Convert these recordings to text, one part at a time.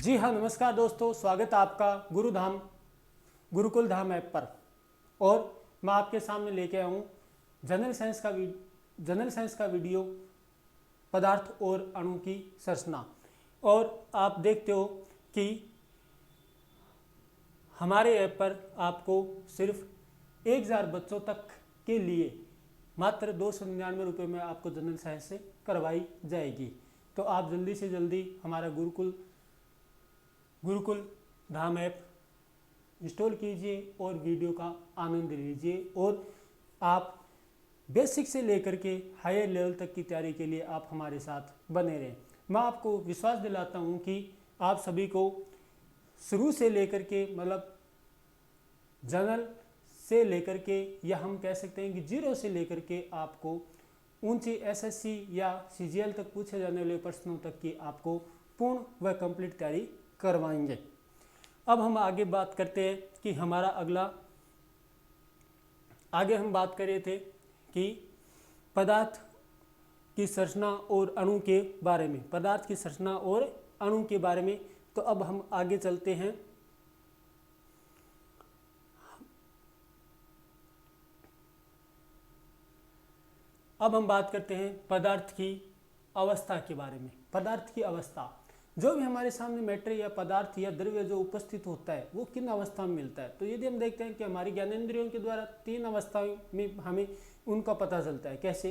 जी हाँ, नमस्कार दोस्तों, स्वागत है आपका गुरुकुल धाम ऐप पर। और मैं आपके सामने लेके आया हूँ जनरल साइंस का वीडियो, पदार्थ और अणु की संरचना। और आप देखते हो कि हमारे ऐप पर आपको सिर्फ 1000 बच्चों तक के लिए मात्र 299 रुपये में आपको जनरल साइंस से करवाई जाएगी। तो आप जल्दी से जल्दी हमारा गुरुकुल धाम ऐप इंस्टॉल कीजिए और वीडियो का आनंद लीजिए। और आप बेसिक से लेकर के हायर लेवल तक की तैयारी के लिए आप हमारे साथ बने रहें। मैं आपको विश्वास दिलाता हूं कि आप सभी को शुरू से लेकर के मतलब जनरल से लेकर के, या हम कह सकते हैं कि जीरो से लेकर के आपको ऊंची एसएससी या सीजीएल तक पूछे जाने वाले प्रश्नों तक की आपको पूर्ण व कंप्लीट तैयारी करवाएंगे। अब हम आगे बात करते हैं कि हमारा आगे हम बात कर रहे थे कि पदार्थ की संरचना और अणु के बारे में, पदार्थ की संरचना और अणु के बारे में। तो अब हम आगे चलते हैं। अब हम बात करते हैं पदार्थ की अवस्था के बारे में। पदार्थ की अवस्था, जो भी हमारे सामने मैटर या पदार्थ या द्रव्य जो उपस्थित होता है वो किन अवस्था में मिलता है। तो यदि हम देखते हैं कि हमारी ज्ञानेंद्रियों के द्वारा 3 अवस्थाओं में हमें उनका पता चलता है। कैसे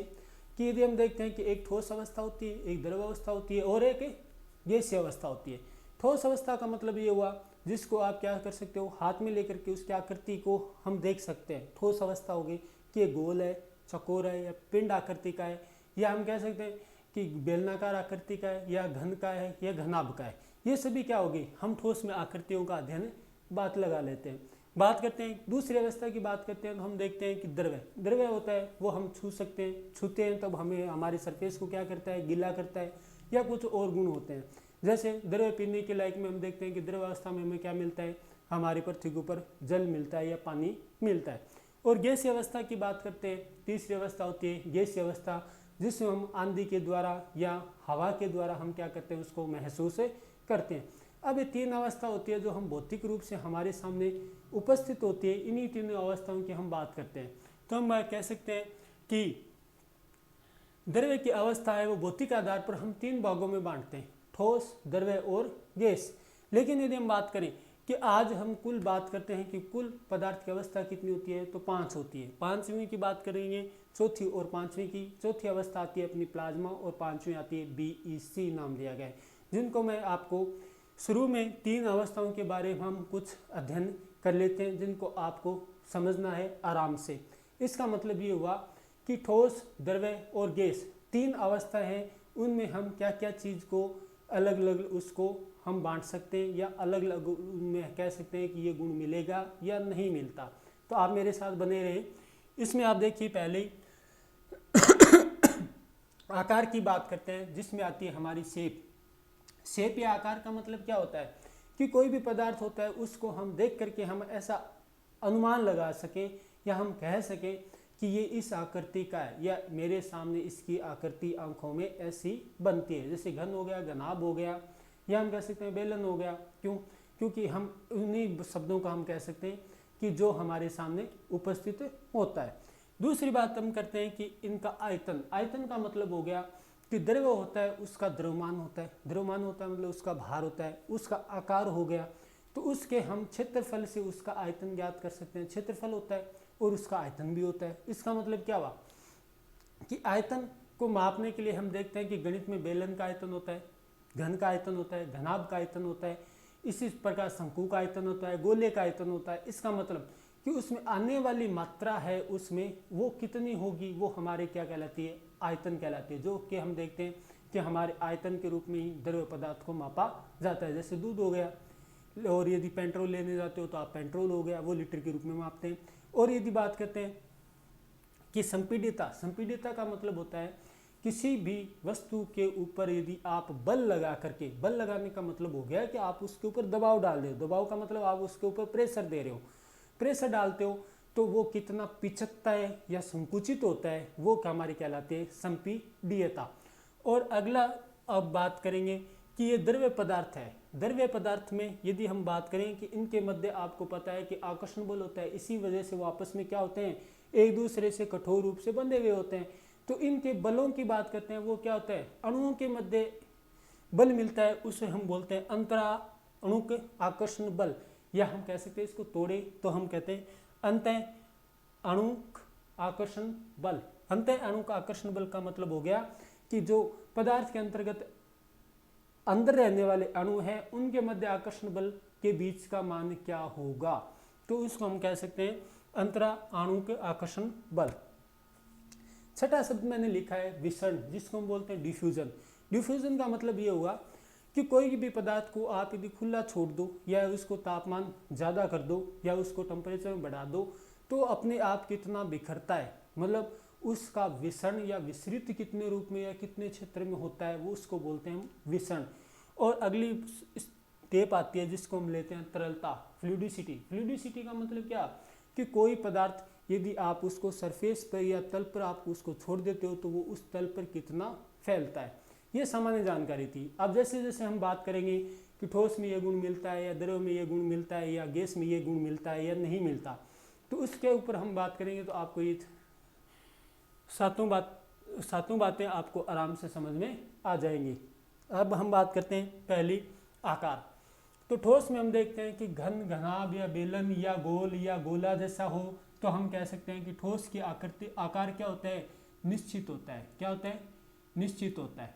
कि यदि हम देखते हैं कि एक ठोस अवस्था होती है, एक द्रव अवस्था होती है और एक गैसीय अवस्था होती है। ठोस अवस्था का मतलब ये हुआ जिसको आप क्या कर सकते हो, हाथ में लेकर के उसकी आकृति को हम देख सकते हैं। ठोस अवस्था होगी कि ये गोल है, चकोर है या पिंड आकृति का है, या हम कह सकते हैं कि बेलनाकार आकृति का है या घन का है या घनाभ का है। ये सभी क्या होगी, हम ठोस में आकृतियों का अध्ययन बात लगा लेते हैं। बात करते हैं दूसरी अवस्था की, बात करते हैं तो हम देखते हैं कि द्रव्य होता है, वो हम छू सकते हैं, छूते हैं तब हमें हमारे सरफेस को क्या करता है, गीला करता है, या कुछ और गुण होते हैं। जैसे द्रव्य पीने के लायक में हम देखते हैं कि द्रव्य अवस्था में हमें क्या मिलता है, हमारी पृथ्वी के ऊपर जल मिलता है या पानी मिलता है। और गैसीय अवस्था की बात करते हैं, तीसरी अवस्था होती है गैसीय अवस्था, जिसमें हम आंधी के द्वारा या हवा के द्वारा हम क्या करते हैं, उसको महसूस करते हैं। अब ये 3 अवस्था होती है जो हम भौतिक रूप से हमारे सामने उपस्थित होती है। इन्हीं 3 अवस्थाओं की हम बात करते हैं। तो हम कह सकते हैं कि द्रव्य की अवस्था है वो भौतिक आधार पर हम 3 भागों में बांटते हैं, ठोस, द्रव्य और गैस। लेकिन यदि हम बात करें कि आज हम कुल बात करते हैं कि कुल पदार्थ की अवस्था कितनी होती है, तो 5 होती है। 5वीं की बात करेंगे, चौथी और 5वीं की। चौथी अवस्था आती है अपनी प्लाज्मा और 5वीं आती है BEC, नाम दिया गया है, जिनको मैं आपको शुरू में 3 अवस्थाओं के बारे में हम कुछ अध्ययन कर लेते हैं, जिनको आपको समझना है आराम से। इसका मतलब ये हुआ कि ठोस, द्रव्य और गैस 3 अवस्था है, उनमें हम क्या क्या चीज़ को अलग अलग उसको हम बांट सकते हैं, या अलग अलग में कह सकते हैं कि ये गुण मिलेगा या नहीं मिलता। तो आप मेरे साथ बने रहे। इसमें आप देखिए पहले ही आकार की बात करते हैं, जिसमें आती है हमारी शेप या आकार का मतलब क्या होता है कि कोई भी पदार्थ होता है उसको हम देख करके हम ऐसा अनुमान लगा सकें या हम कह सकें कि ये इस आकृति का है, या मेरे सामने इसकी आकृति आंखों में ऐसी बनती है। जैसे घन हो गया, घनाभ हो गया, या हम कह सकते हैं बेलन हो गया। क्यों? क्योंकि हम उन्हीं शब्दों का हम कह सकते हैं कि जो हमारे सामने उपस्थित होता है। दूसरी बात हम करते हैं कि इनका आयतन का मतलब हो गया कि द्रव्य होता है उसका द्रव्यमान होता है, द्रव्यमान होता है मतलब उसका भार होता है, उसका आकार हो गया, तो उसके हम क्षेत्रफल से उसका आयतन ज्ञात कर सकते हैं। क्षेत्रफल होता है और उसका आयतन भी होता है। इसका मतलब क्या हुआ कि आयतन को मापने के लिए हम देखते हैं कि गणित में बेलन का आयतन होता है, घन का आयतन होता है, घनाभ का आयतन होता है, इसी प्रकार शंकु का आयतन होता है, गोले का आयतन होता है। इसका मतलब कि उसमें आने वाली मात्रा है उसमें वो कितनी होगी, वो हमारे क्या कहलाती है, आयतन कहलाती है। जो कि हम देखते हैं कि हमारे आयतन के रूप में ही द्रव्य पदार्थ को मापा जाता है। जैसे दूध हो गया, और यदि पेट्रोल लेने जाते हो तो आप पेट्रोल हो गया, वो लीटर के रूप में मापते हैं। और यदि बात करते हैं कि संपीडिता का मतलब होता है किसी भी वस्तु के ऊपर यदि आप बल लगा करके, बल लगाने का मतलब हो गया कि आप उसके ऊपर दबाव डाल रहे हो, दबाव का मतलब आप उसके ऊपर प्रेशर दे रहे हो, प्रेशर डालते हो तो वो कितना पिचकता है या संकुचित होता है, वो हमारी कहलाती है संपीड्यता। और अगला अब बात करेंगे कि ये द्रव्य पदार्थ है। द्रव्य पदार्थ में यदि हम बात करें कि इनके मध्य आपको पता है कि आकर्षण बल होता है, इसी वजह से वो आपस में क्या होते हैं, एक दूसरे से कठोर रूप से बंधे हुए होते हैं। तो इनके बलों की बात करते हैं, वो क्या होता है, अणुओं के मध्य बल मिलता है, उसे हम बोलते हैं अंतरा अणुक आकर्षण बल, या हम कह सकते हैं इसको तोड़े तो हम कहते हैं अंतः अणुक आकर्षण बल। अंतः अणुक आकर्षण बल का मतलब हो गया कि जो पदार्थ के अंतर्गत अंदर रहने वाले अणु हैं उनके मध्य आकर्षण बल के बीच का मान क्या होगा, तो उसको हम कह सकते हैं अंतरा अणुक आकर्षण बल। छठा शब्द मैंने लिखा है विसरण, जिसको हम बोलते हैं डिफ्यूजन। डिफ्यूजन का मतलब ये हुआ कि कोई भी पदार्थ को आप यदि खुला छोड़ दो या उसको तापमान ज़्यादा कर दो या उसको टेम्परेचर में बढ़ा दो तो अपने आप कितना बिखरता है, मतलब उसका विसरण या विसरित कितने रूप में या कितने क्षेत्र में होता है, वो उसको बोलते हैं हम विसरण। और अगली स्टेप आती है जिसको हम लेते हैं तरलता, फ्लूइडिसिटी। फ्लूइडिसिटी का मतलब क्या कि कोई पदार्थ यदि आप उसको सरफेस पर या तल पर आप उसको छोड़ देते हो तो वो उस तल पर कितना फैलता है, ये सामान्य जानकारी थी। अब जैसे जैसे हम बात करेंगे कि ठोस में ये गुण मिलता है या द्रव में ये गुण मिलता है या गैस में ये गुण मिलता है या नहीं मिलता, तो उसके ऊपर हम बात करेंगे तो आपको ये सातों बातें आपको आराम से समझ में आ जाएंगी। अब हम बात करते हैं पहली आकार। तो ठोस में हम देखते हैं कि घन, घनाभ या बेलन या गोल या गोला जैसा हो तो हम कह सकते हैं कि ठोस की आकृति आकार क्या होता है, निश्चित होता है। क्या होता है, निश्चित होता है।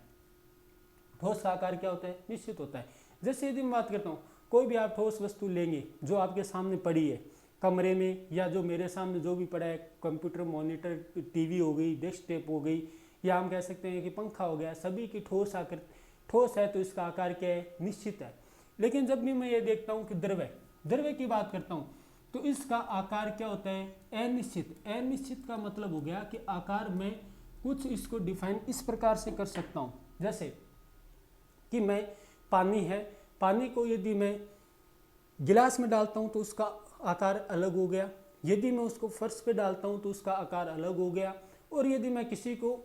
ठोस का आकार क्या होता है, निश्चित होता है। जैसे यदि मैं बात करता हूँ, कोई भी आप ठोस वस्तु लेंगे जो आपके सामने पड़ी है कमरे में, या जो मेरे सामने जो भी पड़ा है, कंप्यूटर, मॉनिटर, टीवी हो गई, डेस्कटॉप हो गई, या हम कह सकते हैं कि पंखा हो गया, सभी की ठोस आकृति ठोस है तो इसका आकार क्या है, निश्चित है। लेकिन जब भी मैं ये देखता हूँ कि द्रव्य की बात करता हूँ तो इसका आकार क्या होता है, अनिश्चित। अनिश्चित का मतलब हो गया कि आकार में कुछ इसको डिफाइन इस प्रकार से कर सकता हूँ, जैसे कि मैं पानी है, पानी को यदि मैं गिलास में डालता हूँ तो उसका आकार अलग हो गया, यदि मैं उसको फर्श पे डालता हूँ तो उसका आकार अलग हो गया, और यदि मैं किसी को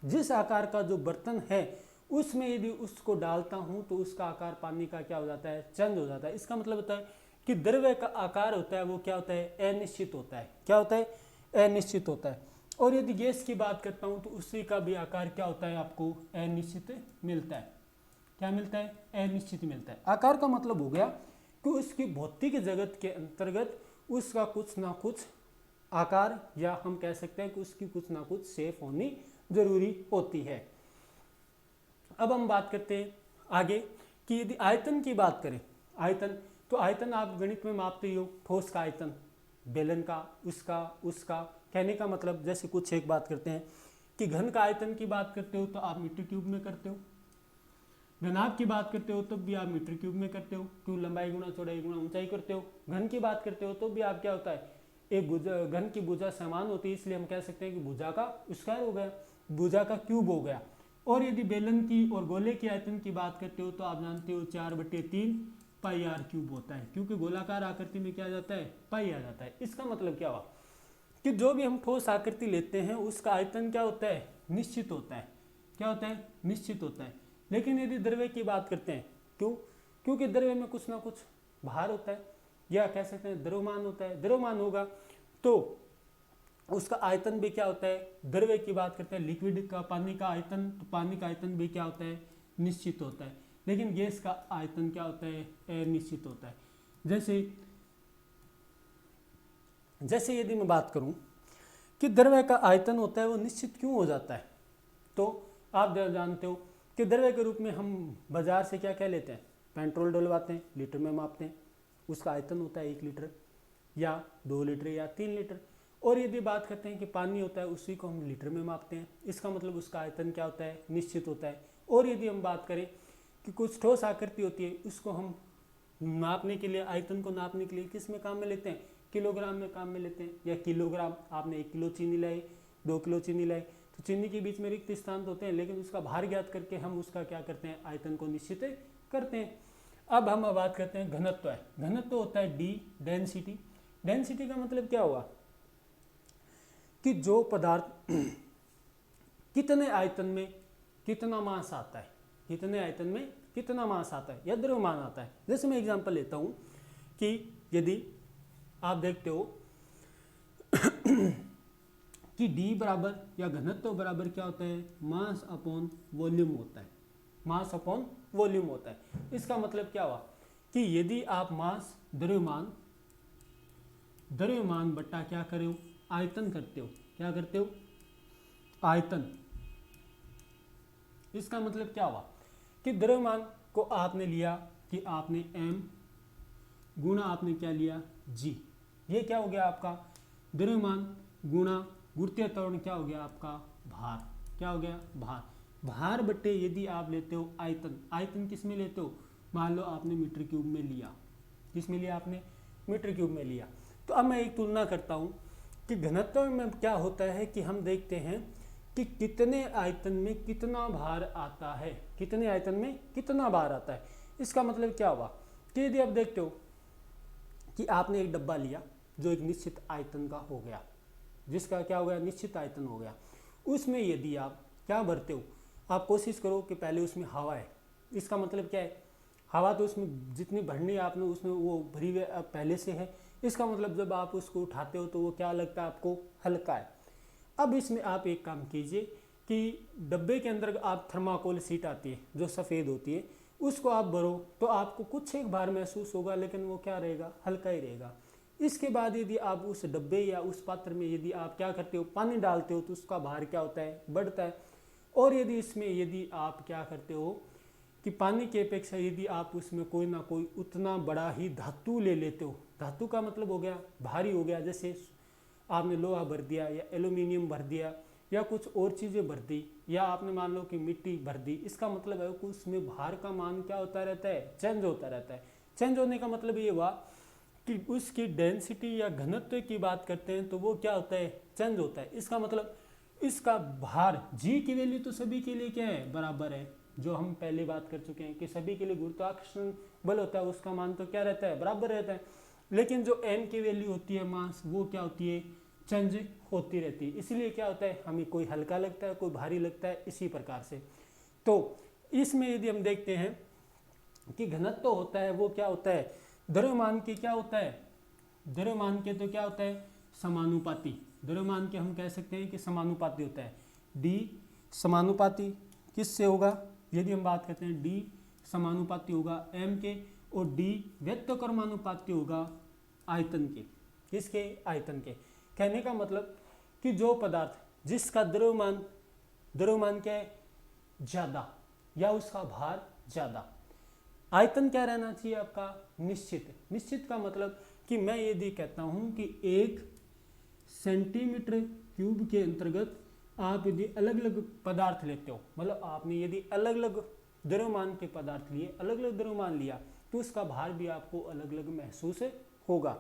जिस आकार का जो बर्तन है उसमें यदि उसको डालता हूँ तो उसका आकार पानी का क्या हो जाता है, चेंज हो जाता है। इसका मतलब होता है कि द्रव्य का आकार होता है वो क्या होता है, अनिश्चित होता है। क्या होता है, अनिश्चित होता है। और यदि गैस की बात करता हूँ तो उसी का भी आकार क्या होता है, आपको अनिश्चित मिलता है। क्या मिलता है, अनिश्चित मिलता है। आकार का मतलब हो गया कि उसकी भौतिक जगत के अंतर्गत उसका कुछ ना कुछ आकार, या हम कह सकते हैं कि उसकी कुछ ना कुछ शेप होनी जरूरी होती है। अब हम बात करते हैं आगे कि यदि आयतन की बात करें, आयतन, तो आयतन आप गणित में मापते ही हो, ठोस का आयतन, बेलन का, उसका कहने का मतलब, जैसे कुछ एक बात करते हैं कि घन का आयतन की बात करते हो तो आप मीटर क्यूब में करते हो, घनाभ की बात करते हो तब भी आप मीटर क्यूब में करते हो, क्यों लंबाई गुणा चौड़ाई गुणा ऊंचाई करते हो। घन की बात करते हो तो भी आप क्या होता है, एक भुजा, घन की भुजा समान होती है, इसलिए हम कह सकते हैं कि भुजा का स्क्वायर हो गया, भुजा का क्यूब हो गया। और यदि बेलन की और गोले के आयतन की बात करते हो तो आप जानते हो 4/3 पाई आर क्यूब होता है, क्योंकि गोलाकार आकृति में क्या आ जाता है, पाई आ जाता है। इसका मतलब क्या हुआ कि जो भी हम ठोस आकृति लेते हैं उसका आयतन क्या होता है, निश्चित होता है। क्या होता है, निश्चित होता है। लेकिन यदि द्रव्य की बात करते हैं, क्योंकि द्रव्य में कुछ ना कुछ भार होता है, या कह सकते हैं द्रव्यमान होता है। द्रव्यमान होगा तो उसका आयतन भी क्या होता है, द्रव्य की बात करते हैं लिक्विड का, पानी का आयतन, तो पानी का आयतन भी क्या होता है, निश्चित होता है। लेकिन गैस का आयतन क्या होता है, अनिश्चित होता है। जैसे यदि मैं बात करूं कि द्रव्य का आयतन होता है वो निश्चित क्यों हो जाता है, तो आप जानते हो कि द्रव्य के रूप में हम बाजार से क्या क्या लेते हैं, पेट्रोल डलवाते हैं, लीटर में मापते हैं, उसका आयतन होता है 1 लीटर या 2 लीटर या 3 लीटर। और यदि बात करते हैं कि पानी होता है उसी को हम लीटर में मापते हैं, इसका मतलब उसका आयतन क्या होता है, निश्चित होता है। और यदि हम बात करें कि कुछ ठोस आकृति होती है उसको हम नापने के लिए, आयतन को नापने के लिए किस में काम में लेते हैं, किलोग्राम में काम में लेते हैं। या किलोग्राम, आपने 1 किलो चीनी लाई, 2 किलो चीनी लाई, तो चीनी के बीच में रिक्त स्थान होते हैं, लेकिन उसका भार ज्ञात करके हम उसका क्या करते हैं, आयतन को निश्चित करते हैं। अब हम बात करते हैं घनत्व है। घनत्व होता है डी, डेंसिटी। डेंसिटी का मतलब क्या हुआ कि जो पदार्थ कितने आयतन में कितना मास आता है, कितने आयतन में कितना मास आता है या द्रव्यमान आता है। जैसे मैं एग्जांपल लेता हूँ कि यदि आप देखते हो कि D बराबर या घनत्व बराबर क्या होता है, मास अपॉन वॉल्यूम होता है, मास अपॉन वॉल्यूम होता है। इसका मतलब क्या हुआ कि यदि आप मास द्रव्यमान बट्टा क्या करे हो, आयतन करते हो, क्या करते हो, आयतन। इसका मतलब क्या हुआ कि द्रव्यमान को आपने लिया कि आपने m गुणा आपने क्या लिया g, ये क्या हो गया आपका द्रव्यमान गुणा गुरुत्वीय त्वरण क्या हो गया आपका भार, क्या हो गया भार। भार बट्टे यदि आप लेते हो आयतन, आयतन किस में लेते हो, मान लो आपने मीटर क्यूब में लिया, किस में लिया आपने मीटर क्यूब में लिया। तो अब मैं एक तुलना करता हूँ कि घनत्व में क्या होता है कि हम देखते हैं कि कितने आयतन में कितना भार आता है, कितने आयतन में कितना भार आता है। इसका मतलब क्या हुआ कि यदि आप देखते हो कि आपने एक डब्बा लिया जो एक निश्चित आयतन का हो गया, जिसका क्या हो गया निश्चित आयतन हो गया, उसमें यदि आप क्या भरते हो, आप कोशिश करो कि पहले उसमें हवा है। इसका मतलब क्या है, हवा तो उसमें जितनी भरनी है आपने उसमें वो भरी हुई पहले से है। इसका मतलब जब आप उसको उठाते हो तो वो क्या लगता है आपको, हल्का है। अब इसमें आप एक काम कीजिए कि डब्बे के अंदर आप थर्माकोल शीट आती है जो सफ़ेद होती है, उसको आप भरो तो आपको कुछ एक भार महसूस होगा, लेकिन वो क्या रहेगा, हल्का ही रहेगा। इसके बाद यदि आप उस डब्बे या उस पात्र में यदि आप क्या करते हो, पानी डालते हो तो उसका भार क्या होता है, बढ़ता है। और यदि इसमें यदि आप क्या करते हो कि पानी की अपेक्षा यदि आप उसमें कोई ना कोई उतना बड़ा ही धातु ले लेते हो, धातु का मतलब हो गया भारी हो गया, जैसे आपने लोहा भर दिया या एल्यूमिनियम भर दिया या कुछ और चीज़ें भर दी, या आपने मान लो कि मिट्टी भर दी। इसका मतलब है कि उसमें भार का मान क्या होता रहता है, चेंज होता रहता है। चेंज होने का मतलब ये हुआ कि उसकी डेंसिटी या घनत्व की बात करते हैं तो वो क्या होता है, चेंज होता है। इसका मतलब इसका भार जी की वैल्यू तो सभी के लिए क्या है, बराबर है। जो हम पहले बात कर चुके हैं कि सभी के लिए गुरुत्वाकर्षण बल होता है, उसका मान तो क्या रहता है, बराबर रहता है। लेकिन जो m की वैल्यू होती है, मास, वो क्या होती है, चेंज होती रहती है। इसलिए क्या होता है, हमें कोई हल्का लगता है, कोई भारी लगता है, इसी प्रकार से। तो इसमें यदि हम देखते हैं कि घनत्व होता है वो क्या होता है, द्रव्यमान के क्या होता है, द्रव्यमान के तो क्या होता है, समानुपाती। द्रव्यमान के हम कह सकते हैं कि समानुपाती होता है। d समानुपाती किससे होगा, यदि हम बात करते हैं d समानुपाती होगा m के, और d व्यक्तक्रमानुपाती होगा आयतन के, किसके, आयतन के। कहने का मतलब कि जो पदार्थ जिसका द्रव्यमान क्या है, ज़्यादा, या उसका भार ज़्यादा, आयतन क्या रहना चाहिए आपका, निश्चित। निश्चित का मतलब कि मैं यदि कहता हूँ कि 1 सेंटीमीटर क्यूब के अंतर्गत आप यदि अलग अलग पदार्थ लेते हो, मतलब आपने यदि अलग अलग द्रव्यमान के पदार्थ लिए, अलग अलग द्रव्यमान लिया, तो उसका भार भी आपको अलग अलग महसूस होगा।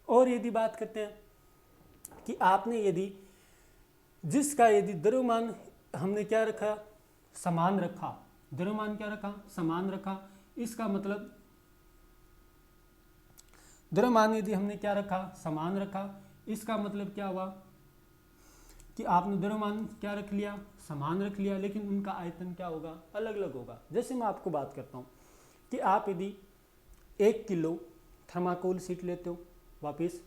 और यदि बात करते हैं कि आपने यदि जिसका यदि द्रव्यमान हमने क्या रखा, समान रखा, द्रव्यमान क्या रखा, समान रखा। इसका मतलब द्रव्यमान यदि हमने क्या रखा, समान रखा, इसका मतलब क्या हुआ कि आपने द्रव्यमान क्या रख लिया, समान रख लिया, लेकिन उनका आयतन क्या होगा, अलग अलग होगा। जैसे मैं आपको बात करता हूँ कि आप यदि 1 किलो थर्माकोल शीट लेते हो, वापस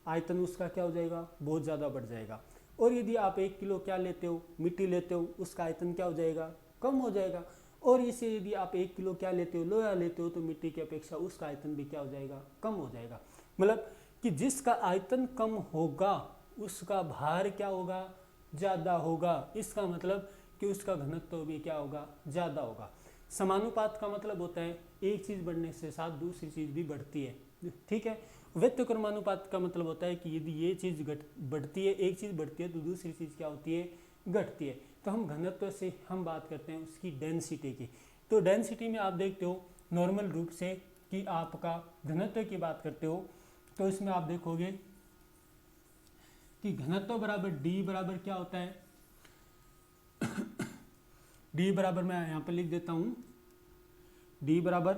आयतन उसका क्या हो जाएगा, बहुत ज़्यादा बढ़ जाएगा। और यदि आप 1 किलो क्या लेते हो, मिट्टी लेते हो, उसका आयतन क्या हो जाएगा, कम हो जाएगा। और इसे यदि आप 1 किलो क्या लेते हो, लोहा लेते हो, तो मिट्टी की अपेक्षा उसका आयतन भी क्या हो जाएगा, कम हो जाएगा। मतलब कि जिसका आयतन कम होगा उसका भार क्या होगा, ज़्यादा होगा। इसका मतलब कि उसका घनत्व भी क्या होगा, ज़्यादा होगा। समानुपात का मतलब होता है एक चीज़ बढ़ने से साथ दूसरी चीज़ भी बढ़ती है, ठीक है। व्यक्तक्रमानुपात का मतलब होता है कि यदि ये चीज़ बढ़ती है, एक चीज़ बढ़ती है, तो दूसरी चीज़ क्या होती है, घटती है। तो हम घनत्व से हम बात करते हैं उसकी डेंसिटी की। तो डेंसिटी में आप देखते हो नॉर्मल रूप से कि आपका घनत्व की बात करते हो, तो इसमें आप देखोगे कि घनत्व बराबर डी बराबर क्या होता है, डी बराबर मैं यहाँ पर लिख देता हूँ, डी बराबर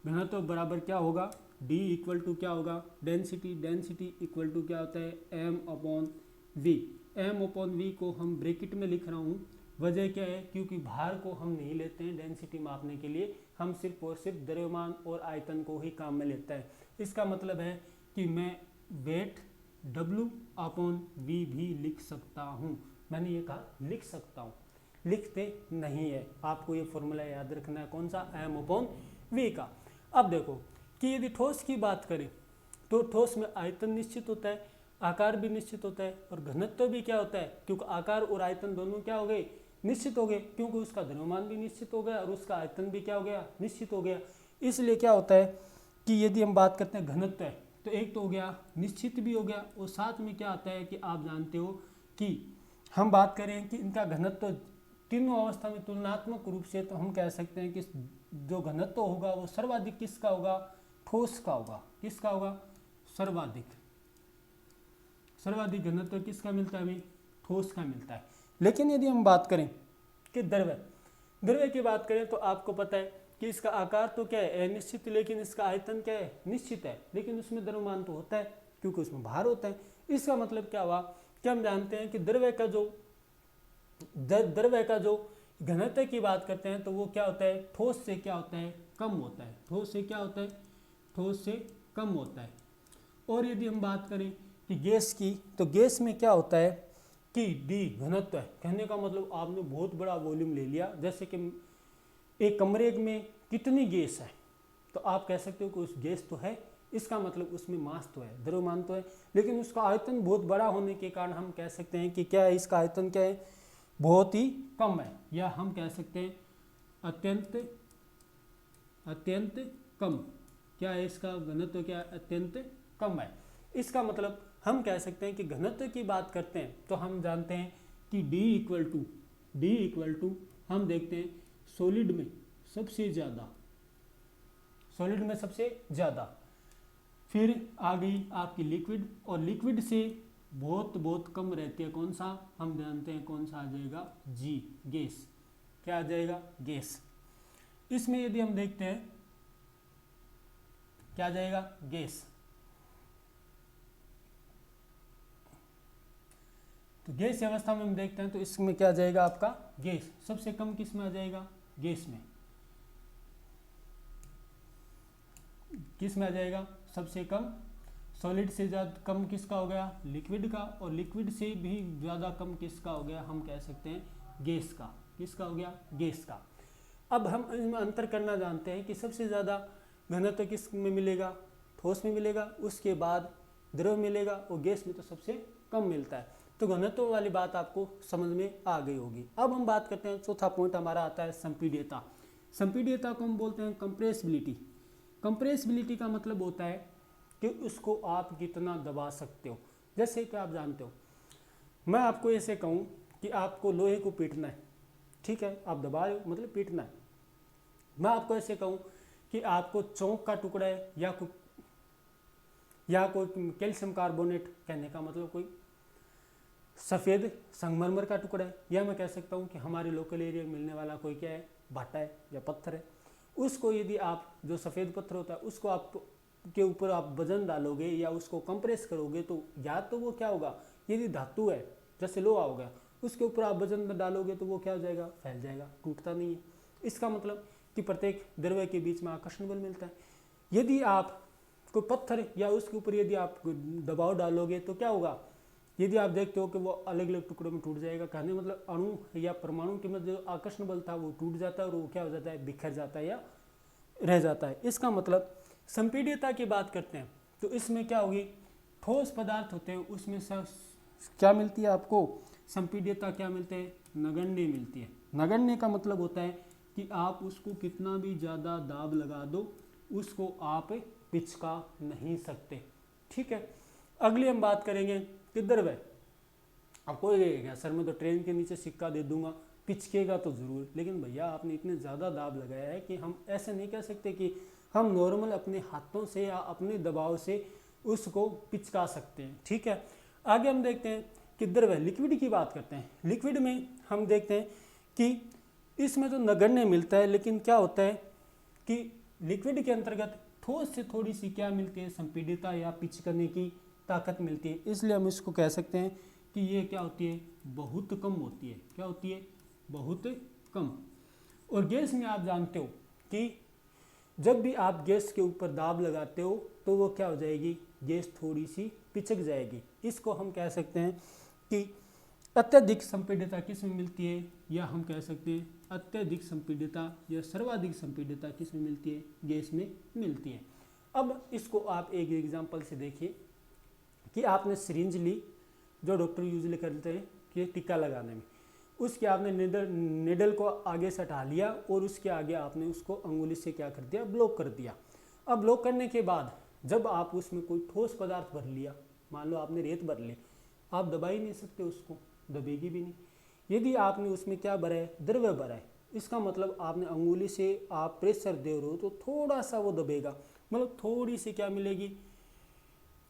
घनत्व बराबर क्या होगा, डी इक्वल टू क्या होगा, डेंसिटी इक्वल टू क्या होता है, m upon V. m upon V को हम ब्रैकेट में लिख रहा हूँ वजह क्या है? क्योंकि भार को हम नहीं लेते हैं डेंसिटी मापने के लिए, हम सिर्फ और सिर्फ द्रव्यमान और आयतन को ही काम में लेता है। इसका मतलब है कि मैं वेट W/V भी लिख सकता हूँ। मैंने ये कहा लिख सकता हूँ, लिखते नहीं है। आपको ये फॉर्मूला याद रखना है, कौन सा? M/V का। अब देखो कि यदि ठोस की बात करें तो ठोस में आयतन निश्चित होता है, आकार भी निश्चित होता है और घनत्व भी क्या होता है? क्योंकि आकार और आयतन दोनों क्या हो गए? निश्चित हो गए, क्योंकि उसका द्रव्यमान भी निश्चित हो गया और उसका आयतन भी क्या हो गया? निश्चित हो गया। इसलिए क्या होता है कि यदि हम बात करते हैं घनत्व है तो एक तो हो गया निश्चित भी हो गया, और साथ में क्या आता है कि आप जानते हो कि हम बात करें कि इनका घनत्व तीनों अवस्था में तुलनात्मक रूप से, तो हम कह सकते हैं कि जो घनत्व होगा वो सर्वाधिक किसका होगा? ठोस का होगा। किसका होगा? सर्वाधिक घनत्व किसका मिलता है हमें? ठोस का मिलता है। लेकिन यदि हम बात करें कि द्रव्य की बात करें तो आपको पता है कि इसका आकार तो क्या है? अनिश्चित, लेकिन इसका आयतन क्या है? निश्चित है। लेकिन उसमें द्रव्यमान तो होता है क्योंकि उसमें भार होता है। इसका मतलब क्या हुआ कि हम जानते हैं कि द्रव्य का जो घनत्व की बात करते हैं तो वो क्या होता है? ठोस से क्या होता है? कम होता है। ठोस से क्या होता है? ठोस से कम होता है। और यदि हम बात करें कि गैस की, तो गैस में क्या होता है कि डी घनत्व है। कहने का मतलब आपने बहुत बड़ा वॉल्यूम ले लिया, जैसे कि एक कमरे में कितनी गैस है तो आप कह सकते हो कि उस गैस तो है, इसका मतलब उसमें मास तो है, द्रव्यमान तो है, लेकिन उसका आयतन बहुत बड़ा होने के कारण हम कह सकते हैं कि क्या है? इसका आयतन क्या है? बहुत ही कम है, या हम कह सकते हैं अत्यंत कम। क्या है इसका घनत्व? क्या है? अत्यंत कम है। इसका मतलब हम कह सकते हैं कि घनत्व की बात करते हैं तो हम जानते हैं कि D इक्वल टू हम देखते हैं सॉलिड में सबसे ज़्यादा, फिर आ गई आपकी लिक्विड, और लिक्विड से बहुत कम रहती है कौन सा? हम जानते हैं कौन सा आ जाएगा? G, gas. क्या आ जाएगा? गैस। इसमें यदि हम देखते हैं क्या आ जाएगा? गैस। तो गैस अवस्था में हम देखते हैं तो इसमें क्या आ जाएगा आपका? गैस। सबसे कम किस में आ जाएगा? गैस में। किस में आ जाएगा? सबसे कम। सॉलिड से ज़्यादा कम किसका हो गया? लिक्विड का। और लिक्विड से भी ज़्यादा कम किसका हो गया? हम कह सकते हैं गैस का। किसका हो गया? गैस का। अब हम इसमें अंतर करना जानते हैं कि सबसे ज़्यादा घनत्व किस में मिलेगा? ठोस में मिलेगा, उसके बाद द्रव मिलेगा, और गैस में तो सबसे कम मिलता है। तो घनत्व वाली बात आपको समझ में आ गई होगी। अब हम बात करते हैं, चौथा पॉइंट हमारा आता है संपीड्यता। संपीड्यता को हम बोलते हैं कंप्रेसिबिलिटी। कंप्रेसिबिलिटी का मतलब होता है कि उसको आप कितना दबा सकते हो। जैसे कि आप जानते हो, मैं आपको ऐसे कहूँ कि आपको लोहे को पीटना है, ठीक है? आप दबा रहे हो मतलब पीटना है। मैं आपको ऐसे कहूँ कि आपको चौक का टुकड़ा है या कोई कैल्शियम कार्बोनेट, कहने का मतलब कोई सफ़ेद संगमरमर का टुकड़ा है, या मैं कह सकता हूँ कि हमारे लोकल एरिया में मिलने वाला कोई क्या है? भाटा है या पत्थर है। उसको यदि आप, जो सफ़ेद पत्थर होता है, उसको आप के ऊपर आप वजन डालोगे या उसको कंप्रेस करोगे तो या तो वो क्या होगा? यदि धातु है जैसे लोहा हो गया, उसके ऊपर आप वजन डालोगे तो वो क्या हो जाएगा? फैल जाएगा, टूटता नहीं है। इसका मतलब कि प्रत्येक द्रव्य के बीच में आकर्षण बल मिलता है। यदि आप कोई पत्थर या उसके ऊपर यदि आप दबाव डालोगे तो क्या होगा? यदि आप देखते हो कि वो अलग अलग टुकड़ों में टूट जाएगा, कहने मतलब अणु या परमाणु के मध्य जो आकर्षण बल था वो टूट जाता है और वो क्या हो जाता है? बिखर जाता है या रह जाता है। इसका मतलब संपीड्यता की बात करते हैं तो इसमें क्या होगी? ठोस पदार्थ होते हैं उसमें क्या मिलती है आपको? संपीड्यता क्या मिलते हैं? नगण्य मिलती है। नगण्य का मतलब होता है कि आप उसको कितना भी ज़्यादा दाब लगा दो, उसको आप पिचका नहीं सकते, ठीक है? अगली हम बात करेंगे कि द्रव्य। अब कोई कहेगा सर मैं तो ट्रेन के नीचे सिक्का दे दूंगा, पिचकेगा तो ज़रूर, लेकिन भैया आपने इतने ज़्यादा दाब लगाया है कि हम ऐसे नहीं कह सकते कि हम नॉर्मल अपने हाथों से या अपने दबाव से उसको पिचका सकते हैं, ठीक है? आगे हम देखते हैं कि द्रव्य, लिक्विड की बात करते हैं। लिक्विड में हम देखते हैं कि इसमें तो नगण्य मिलता है, लेकिन क्या होता है कि लिक्विड के अंतर्गत ठोस से थोड़ी सी क्या मिलती है? संपीड्यता या पिच करने की ताकत मिलती है। इसलिए हम इसको कह सकते हैं कि ये क्या होती है? बहुत कम होती है। क्या होती है? बहुत कम। और गैस में आप जानते हो कि जब भी आप गैस के ऊपर दाब लगाते हो तो वो क्या हो जाएगी, गैस थोड़ी सी पिचक जाएगी। इसको हम कह सकते हैं कि अत्यधिक संपीड्यता किस में मिलती है, या हम कह सकते हैं अत्यधिक संपीड्यता या सर्वाधिक संपीड्यता किस में मिलती है, गैस में मिलती है। अब इसको आप एक एग्जांपल से देखिए कि आपने सिरिंज ली, जो डॉक्टर यूजली करते हैं कि टीका लगाने में, उसके आपने निडल को आगे से हटा लिया और उसके आगे आपने उसको अंगुली से क्या कर दिया, ब्लॉक कर दिया। अब ब्लॉक करने के बाद जब आप उसमें कोई ठोस पदार्थ भर लिया, मान लो आपने रेत भर ली, आप दबा ही नहीं सकते उसको, दबेगी भी नहीं। यदि आपने उसमें क्या भरा है, द्रव्य भरा है, इसका मतलब आपने अंगुली से आप प्रेशर दे रहे हो तो थोड़ा सा वो दबेगा, मतलब थोड़ी सी क्या मिलेगी,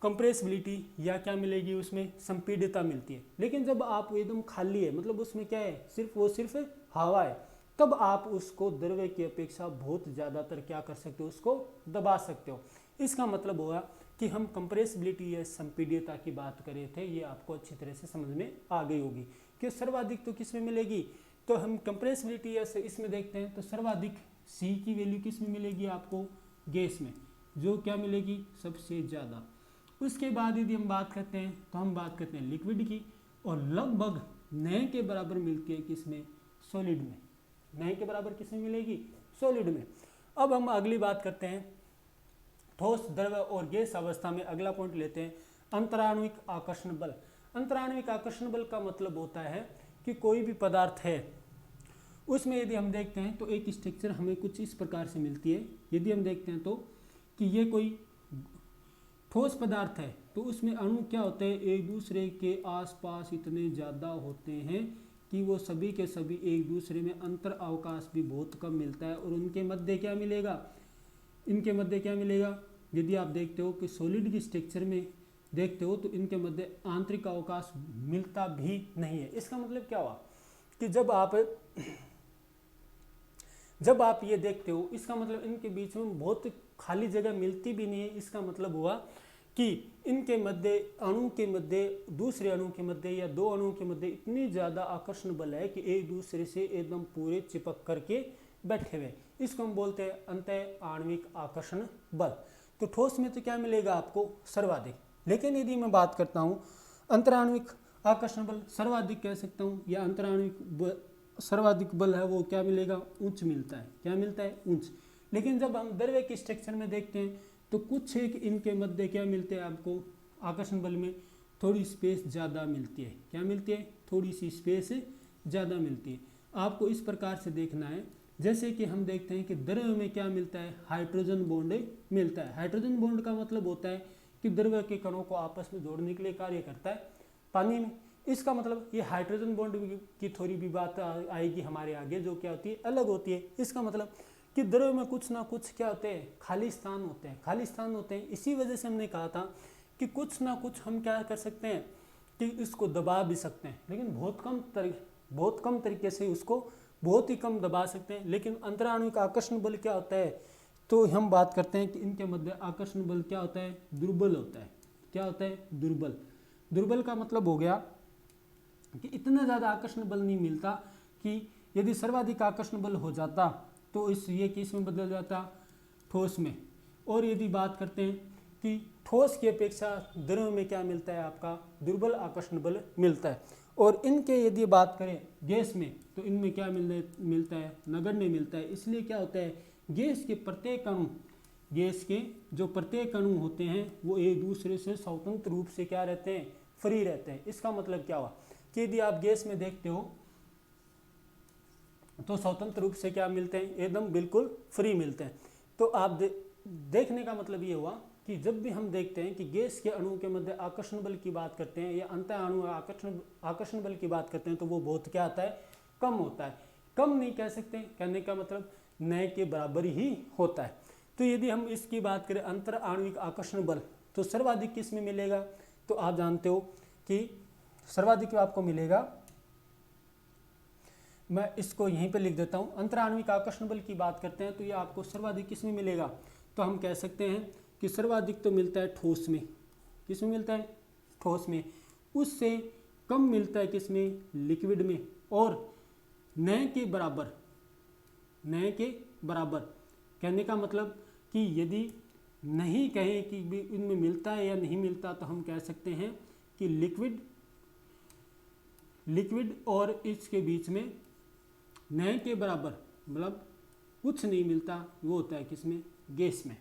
कंप्रेसिबिलिटी, या क्या मिलेगी, उसमें संपीड्यता मिलती है। लेकिन जब आप एकदम खाली है, मतलब उसमें क्या है, सिर्फ हवा है, तब आप उसको द्रव्य की अपेक्षा बहुत ज़्यादातर क्या कर सकते हो, उसको दबा सकते हो। इसका मतलब हुआ कि हम कंप्रेसिबिलिटी या संपीड्यता की बात कर रहे थे, ये आपको अच्छी तरह से समझ में आ गई होगी कि सर्वाधिक तो किस में मिलेगी, तो हम कंप्रेसिबिलिटी या इसमें देखते हैं तो सर्वाधिक सी की वैल्यू किस में मिलेगी आपको, गैस में, जो क्या मिलेगी, सबसे ज़्यादा। उसके बाद यदि हम बात करते हैं तो हम बात करते हैं लिक्विड की, और लगभग नए के बराबर मिलती है किसमें, सॉलिड में। नए के बराबर किसमें मिलेगी, सॉलिड में। अब हम अगली बात करते हैं ठोस, द्रव्य और गैस अवस्था में। अगला पॉइंट लेते हैं अंतराण्विक आकर्षण बल। अंतराण्विक आकर्षण बल का मतलब होता है कि कोई भी पदार्थ है उसमें यदि हम देखते हैं तो एक स्ट्रक्चर हमें कुछ इस प्रकार से मिलती है। यदि हम देखते हैं तो कि ये कोई ठोस पदार्थ है तो उसमें अणु क्या होते हैं, एक दूसरे के आसपास इतने ज़्यादा होते हैं कि वो सभी के सभी एक दूसरे में अंतर अवकाश भी बहुत कम मिलता है। और उनके मध्य क्या मिलेगा, इनके मध्य क्या मिलेगा, यदि आप देखते हो कि सॉलिड की स्ट्रक्चर में देखते हो तो इनके मध्य आंतरिक अवकाश मिलता भी नहीं है। इसका मतलब क्या हुआ कि जब आप ये देखते हो, इसका मतलब इनके बीच में बहुत खाली जगह मिलती भी नहीं है। इसका मतलब हुआ कि इनके मध्य, अणु के मध्य, दूसरे अणु के मध्य या दो अणुओं के मध्य इतनी ज़्यादा आकर्षण बल है कि एक दूसरे से एकदम पूरे चिपक करके बैठे हुए। इसको हम बोलते हैं अंतः आणविक आकर्षण बल। तो ठोस में तो क्या मिलेगा आपको, सर्वाधिक। लेकिन यदि मैं बात करता हूँ अंतराण्विक आकर्षण बल, सर्वाधिक कह सकता हूँ, या अंतराण्विक सर्वाधिक बल है वो क्या मिलेगा, उच्च मिलता है। क्या मिलता है, उच्च। लेकिन जब हम द्रव्य के स्ट्रक्चर में देखते हैं तो कुछ एक इनके मध्य क्या मिलते हैं आपको, आकर्षण बल में थोड़ी स्पेस ज़्यादा मिलती है। क्या मिलती है, थोड़ी सी स्पेस ज़्यादा मिलती है। आपको इस प्रकार से देखना है, जैसे कि हम देखते हैं कि द्रव्य में क्या मिलता है, हाइड्रोजन बॉन्ड मिलता है। हाइड्रोजन बॉन्ड का मतलब होता है कि द्रव्य के कणों को आपस में जोड़ने के लिए कार्य करता है पानी में। इसका मतलब ये हाइड्रोजन बॉन्ड की थोड़ी भी बात आएगी हमारे आगे, जो क्या होती है, अलग होती है। इसका मतलब कि द्रव्य में कुछ ना कुछ क्या होते हैं, खाली स्थान होते हैं, खाली स्थान होते हैं। इसी वजह से हमने कहा था कि कुछ ना कुछ हम क्या कर सकते हैं कि इसको दबा भी सकते हैं, लेकिन बहुत कम तरीके से उसको बहुत ही कम दबा सकते हैं। लेकिन अंतराण्विक आकर्षण बल क्या होता है, तो हम बात करते हैं कि इनके मध्य आकर्षण बल क्या होता है, दुर्बल होता है। क्या होता है, दुर्बल। दुर्बल का मतलब हो गया कि इतना ज़्यादा आकर्षण बल नहीं मिलता कि यदि सर्वाधिक आकर्षण बल हो जाता तो ये किस में बदल जाता, ठोस में। और यदि बात करते हैं कि ठोस की अपेक्षा द्रव्य में क्या मिलता है, आपका दुर्बल आकर्षण बल मिलता है। और इनके यदि बात करें गैस में तो इनमें क्या मिलता है, नगण्य मिलता है। इसलिए क्या होता है, गैस के जो प्रत्येक अणु होते हैं वो एक दूसरे से स्वतंत्र रूप से क्या रहते हैं, फ्री रहते हैं। इसका मतलब क्या हुआ कि यदि आप गैस में देखते हो तो स्वतंत्र रूप से क्या मिलते हैं, एकदम बिल्कुल फ्री मिलते हैं। तो आप देखने का मतलब ये हुआ कि जब भी हम देखते हैं कि गैस के अणु के मध्य आकर्षण बल की बात करते हैं या अंतः अणु आकर्षण बल की बात करते हैं तो वो बहुत क्या आता है, कम होता है। कम नहीं कह सकते, कहने का मतलब नए के बराबर ही होता है। तो यदि हम इसकी बात करें अंतर आणविक आकर्षण बल, तो सर्वाधिक किस में मिलेगा, तो आप जानते हो कि सर्वाधिक आपको मिलेगा, मैं इसको यहीं पे लिख देता हूँ। अंतराण्विक आकर्षण बल की बात करते हैं तो ये आपको सर्वाधिक किस में मिलेगा, तो हम कह सकते हैं कि सर्वाधिक तो मिलता है ठोस में। किस में मिलता है, ठोस में। उससे कम मिलता है किस में, लिक्विड में। और न के बराबर, न के बराबर कहने का मतलब कि यदि नहीं कहें कि इनमें मिलता है या नहीं मिलता तो हम कह सकते हैं कि लिक्विड और इसके बीच में न के बराबर मतलब कुछ नहीं मिलता, वो होता है किसमें, गैस में।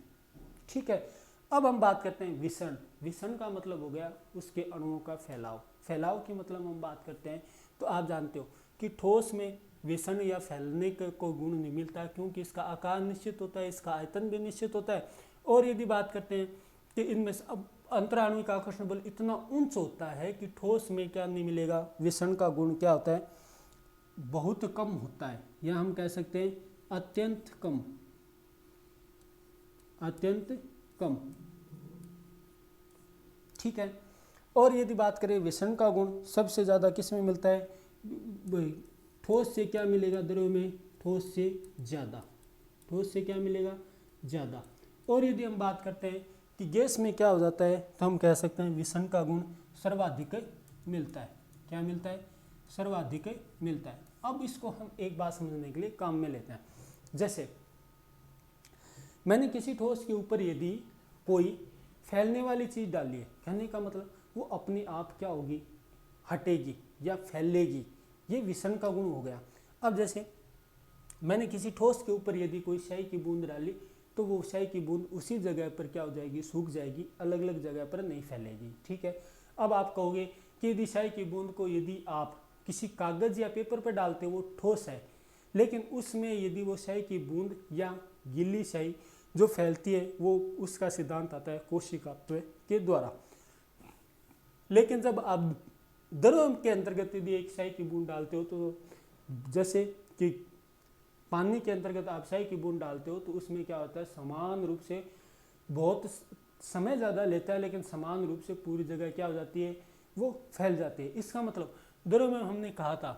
ठीक है, अब हम बात करते हैं विसरण। विसरण का मतलब हो गया उसके अणुओं का फैलाव। फैलाव की मतलब हम बात करते हैं तो आप जानते हो कि ठोस में विसरण या फैलने का कोई गुण नहीं मिलता, क्योंकि इसका आकार निश्चित होता है, इसका आयतन भी निश्चित होता है। और यदि बात करते हैं कि इनमें से अब अंतराणुविक आकर्षण बल इतना उच्च होता है कि ठोस में क्या नहीं मिलेगा, विसरण का गुण क्या होता है, बहुत कम होता है, या हम कह सकते हैं अत्यंत कम, अत्यंत कम। ठीक है, और यदि बात करें विसरण का गुण सबसे ज़्यादा किस में मिलता है, ठोस से क्या मिलेगा, द्रव में ठोस से ज़्यादा, ठोस से क्या मिलेगा, ज़्यादा। और यदि हम बात करते हैं कि गैस में क्या हो जाता है तो हम कह सकते हैं विसरण का गुण सर्वाधिक मिलता है। क्या मिलता है, सर्वाधिक मिलता है। अब इसको हम एक बात समझने के लिए काम में लेते हैं। जैसे मैंने किसी ठोस के ऊपर यदि कोई फैलने वाली चीज़ डाली है, कहने का मतलब वो अपने आप क्या होगी, हटेगी या फैलेगी, ये विसरण का गुण हो गया। अब जैसे मैंने किसी ठोस के ऊपर यदि कोई स्याही की बूंद डाली तो वो स्याही की बूंद उसी जगह पर क्या हो जाएगी, सूख जाएगी, अलग अलग जगह पर नहीं फैलेगी। ठीक है, अब आप कहोगे कि यदि स्याही की बूंद को यदि आप किसी कागज़ या पेपर पर डालते हो वो ठोस है, लेकिन उसमें यदि वो स्याही की बूंद या गीली स्याही जो फैलती है वो उसका सिद्धांत आता है कोशिकात्व के द्वारा। लेकिन जब आप द्रव के अंतर्गत यदि एक स्याही की बूंद डालते हो तो जैसे कि पानी के अंतर्गत आप स्याही की बूंद डालते हो तो उसमें क्या होता है, समान रूप से, बहुत समय ज़्यादा लेता है लेकिन समान रूप से पूरी जगह क्या हो जाती है, वो फैल जाती है। इसका मतलब द्रव में हमने कहा था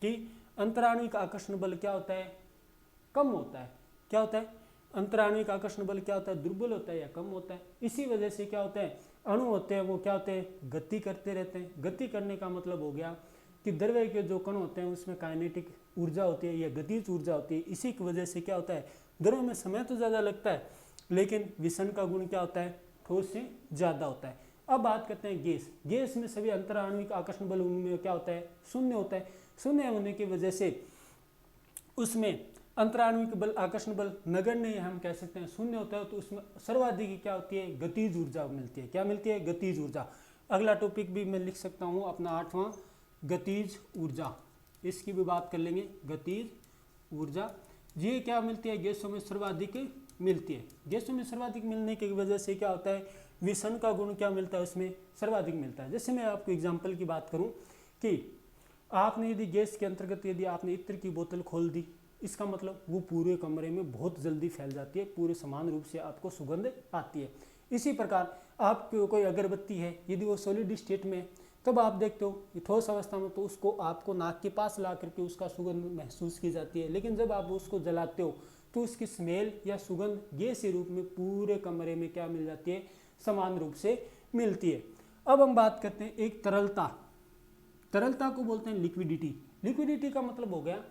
कि अंतराणुविक आकर्षण बल क्या होता है, कम होता है। क्या होता है, अंतराणुविक आकर्षण बल क्या होता है, दुर्बल होता है या कम होता है। इसी वजह से क्या होता है, अणु होते हैं वो क्या होते हैं, गति करते रहते हैं। गति करने का मतलब हो गया कि द्रव्य के जो कण होते हैं उसमें काइनेटिक ऊर्जा होती है या गतिज ऊर्जा होती है। इसी की वजह से क्या होता है, द्रव में समय तो ज़्यादा लगता है लेकिन विसरण का गुण क्या होता है, ठोस से ज़्यादा होता है। अब बात करते हैं गैस। गैस में सभी अंतराणुविक आकर्षण बल उनमें क्या होता है, शून्य होता है। शून्य होने की वजह से उसमें अंतराणुविक बल, आकर्षण बल नगण्य हम कह सकते हैं शून्य होता है, तो उसमें सर्वाधिक क्या होती है, गतिज ऊर्जा मिलती है। क्या मिलती है, गतिज ऊर्जा। अगला टॉपिक भी मैं लिख सकता हूँ अपना 8वां, गतिज ऊर्जा, इसकी भी बात कर लेंगे। गतिज ऊर्जा ये क्या मिलती है, गैसों में सर्वाधिक मिलती है। गैसों में सर्वाधिक मिलने की वजह से क्या होता है, विसरण का गुण क्या मिलता है, उसमें सर्वाधिक मिलता है। जैसे मैं आपको एग्जाम्पल की बात करूँ कि आपने यदि गैस के अंतर्गत यदि आपने इत्र की बोतल खोल दी, इसका मतलब वो पूरे कमरे में बहुत जल्दी फैल जाती है, पूरे समान रूप से आपको सुगंध आती है। इसी प्रकार आपको कोई अगरबत्ती है, यदि वो सॉलिड स्टेट में, तब आप देखते हो ठोस अवस्था में तो उसको आपको नाक के पास ला करके उसका सुगंध महसूस की जाती है, लेकिन जब आप उसको जलाते हो तो उसकी स्मेल या सुगंध गैसीय रूप में पूरे कमरे में क्या मिल जाती है, समान रूप से मिलती है। अब हम बात करते हैं एक तरलता। तरलता को बोलते हैं लिक्विडिटी। लिक्विडिटी का मतलब हो गया